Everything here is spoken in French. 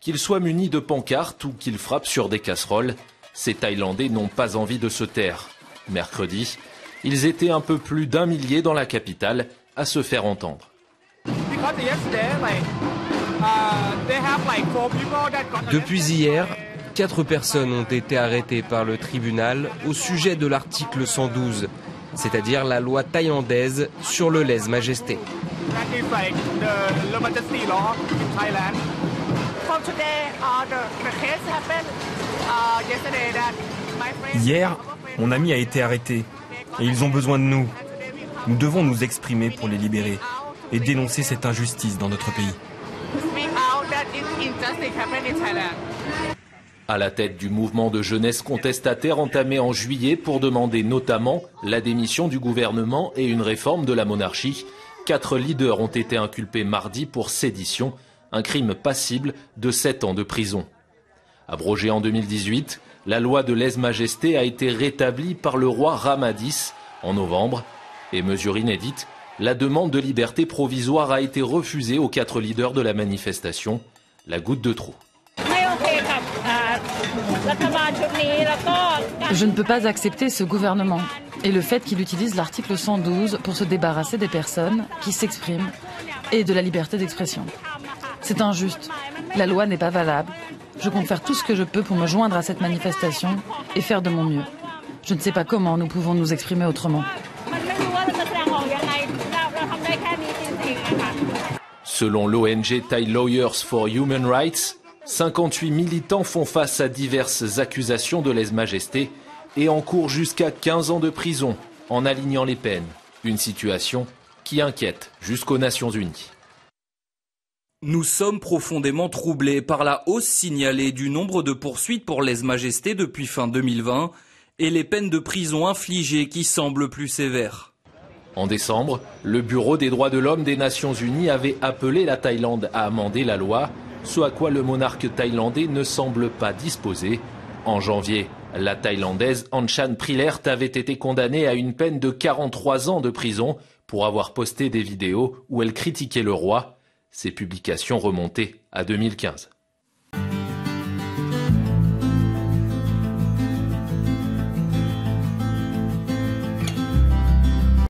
Qu'ils soient munis de pancartes ou qu'ils frappent sur des casseroles, ces Thaïlandais n'ont pas envie de se taire. Mercredi, ils étaient un peu plus d'1 millier dans la capitale à se faire entendre. Depuis hier, 4 personnes ont été arrêtées par le tribunal au sujet de l'article 112, c'est-à-dire la loi thaïlandaise sur le lèse-majesté. Hier, mon ami a été arrêté et ils ont besoin de nous. Nous devons nous exprimer pour les libérer et dénoncer cette injustice dans notre pays. À la tête du mouvement de jeunesse contestataire entamé en juillet pour demander notamment la démission du gouvernement et une réforme de la monarchie, 4 leaders ont été inculpés mardi pour sédition, un crime passible de 7 ans de prison. Abrogée en 2018, la loi de lèse-majesté a été rétablie par le roi Rama-X en novembre. Et mesure inédite, la demande de liberté provisoire a été refusée aux 4 leaders de la manifestation. La goutte de trop. Je ne peux pas accepter ce gouvernement et le fait qu'il utilise l'article 112 pour se débarrasser des personnes qui s'expriment et de la liberté d'expression. C'est injuste. La loi n'est pas valable. Je compte faire tout ce que je peux pour me joindre à cette manifestation et faire de mon mieux. Je ne sais pas comment nous pouvons nous exprimer autrement. Selon l'ONG Thai Lawyers for Human Rights, 58 militants font face à diverses accusations de lèse-majesté et encourent jusqu'à 15 ans de prison en alignant les peines. Une situation qui inquiète jusqu'aux Nations Unies. Nous sommes profondément troublés par la hausse signalée du nombre de poursuites pour lèse-majesté depuis fin 2020 et les peines de prison infligées qui semblent plus sévères. En décembre, le Bureau des droits de l'homme des Nations Unies avait appelé la Thaïlande à amender la loi, ce à quoi le monarque thaïlandais ne semble pas disposé. En janvier, la Thaïlandaise Anchan Prilert avait été condamnée à une peine de 43 ans de prison pour avoir posté des vidéos où elle critiquait le roi. Ces publications remontaient à 2015.